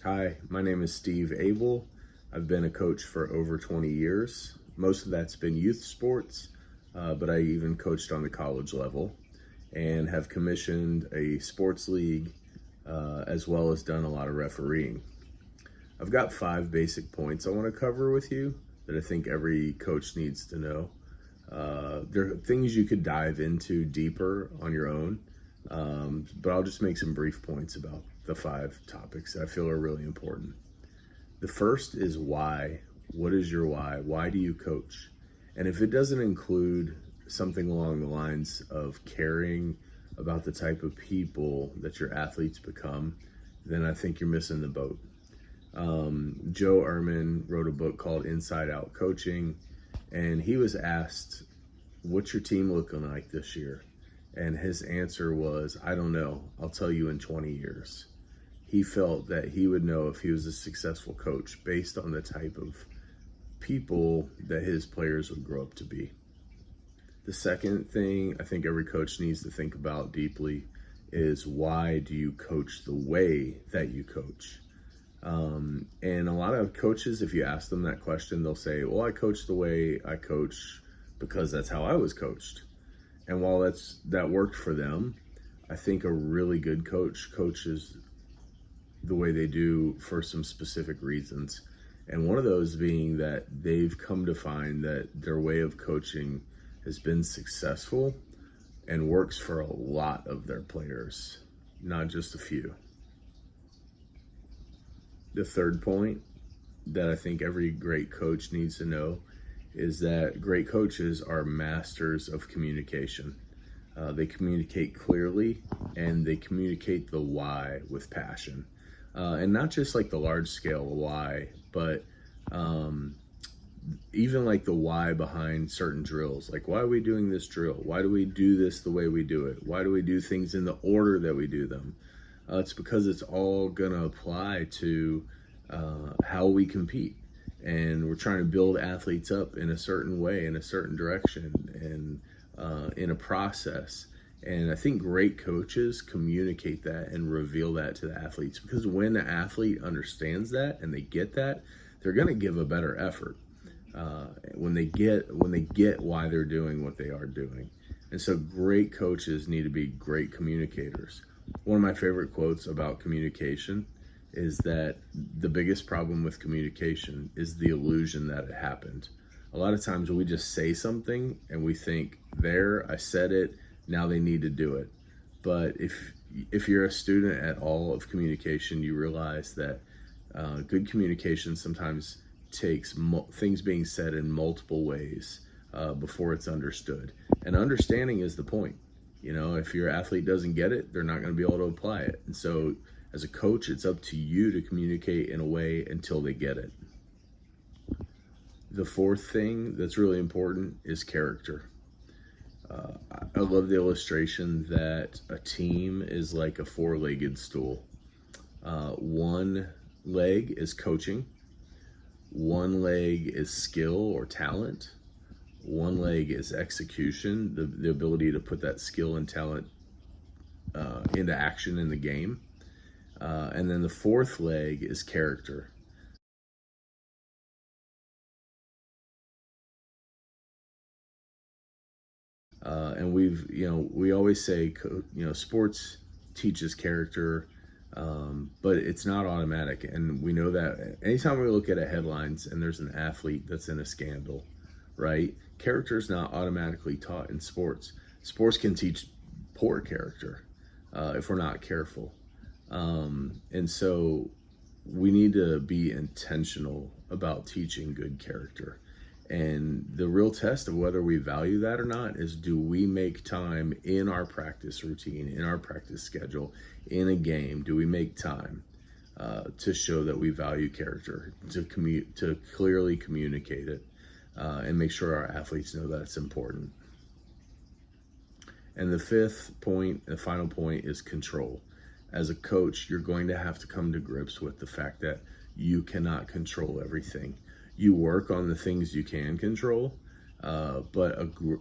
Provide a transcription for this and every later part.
Hi, my name is Steve Abel. I've been a coach for over 20 years. Most of that's been youth sports, but I even coached on the college level and have commissioned a sports league as well as done a lot of refereeing. I've got 5 basic points I want to cover with you that I think every coach needs to know. There are things you could dive into deeper on your own, but I'll just make some brief points about the 5 topics that I feel are really important. The first is why. What is your why? Why do you coach? And if it doesn't include something along the lines of caring about the type of people that your athletes become, then I think you're missing the boat. Joe Ehrman wrote a book called Inside Out Coaching, and he was asked, "What's your team looking like this year?" And his answer was, "I don't know. I'll tell you in 20 years." He felt that he would know if he was a successful coach based on the type of people that his players would grow up to be. The second thing I think every coach needs to think about deeply is, why do you coach the way that you coach? And a lot of coaches, if you ask them that question, they'll say, "Well, I coach the way I coach because that's how I was coached." And while that worked for them, I think a really good coach coaches the way they do for some specific reasons. And one of those being that they've come to find that their way of coaching has been successful and works for a lot of their players, not just a few. The third point that I think every great coach needs to know is that great coaches are masters of communication. They communicate clearly and they communicate the why with passion. And not just like the large scale why, but even like the why behind certain drills. Like, why are we doing this drill? Why do we do this the way we do it? Why do we do things in the order that we do them? It's because it's all going to apply to how we compete. And we're trying to build athletes up in a certain way, in a certain direction, and in a process. And I think great coaches communicate that and reveal that to the athletes, because when the athlete understands that and they get that, they're going to give a better effort when they get why they're doing what they are doing. And so great coaches need to be great communicators. One of my favorite quotes about communication is that the biggest problem with communication is the illusion that it happened. A lot of times we just say something and we think, there, I said it, now they need to do it. But if you're a student at all of communication, you realize that good communication sometimes takes things being said in multiple ways before it's understood. And understanding is the point. You know, if your athlete doesn't get it, they're not going to be able to apply it. And so as a coach, it's up to you to communicate in a way until they get it. The fourth thing that's really important is character. I love the illustration that a team is like a 4-legged stool. One leg is coaching. One leg is skill or talent. One leg is execution, the ability to put that skill and talent into action in the game. And then the fourth leg is character. And we always say, sports teaches character, but it's not automatic. And we know that anytime we look at headlines and there's an athlete that's in a scandal, right? Character is not automatically taught in sports. Sports can teach poor character if we're not careful. And so we need to be intentional about teaching good character. And the real test of whether we value that or not is, do we make time in our practice routine, in our practice schedule, in a game, do we make time to show that we value character, to clearly communicate it, and make sure our athletes know that it's important. And the fifth point, the final point, is control. As a coach, you're going to have to come to grips with the fact that you cannot control everything. You work on the things you can control, but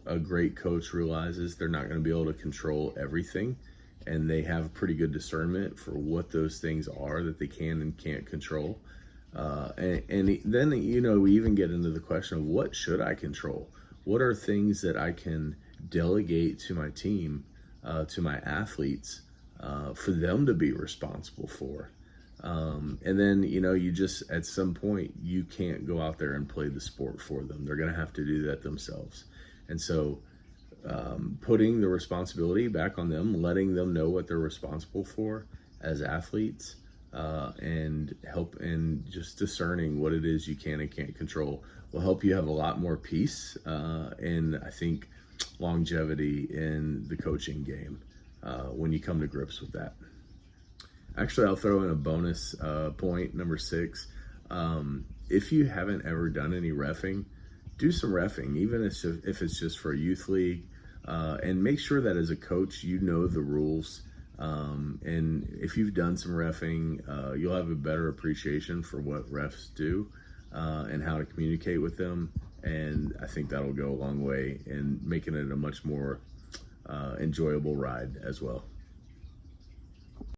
a great coach realizes they're not going to be able to control everything. and they have pretty good discernment for what those things are that they can and can't control. And then, we even get into the question of what should I control? What are things that I can delegate to my team, to my athletes, for them to be responsible for? And then, you just, at some point, you can't go out there and play the sport for them. They're going to have to do that themselves. And so, putting the responsibility back on them, letting them know what they're responsible for as athletes, and just discerning what it is you can and can't control will help you have a lot more peace, and I think longevity in the coaching game, when you come to grips with that. Actually, I'll throw in a bonus point, number 6. If you haven't ever done any reffing, do some reffing, even if it's just for a youth league, and make sure that as a coach, you know the rules. And if you've done some reffing, you'll have a better appreciation for what refs do, and how to communicate with them. And I think that'll go a long way in making it a much more enjoyable ride as well.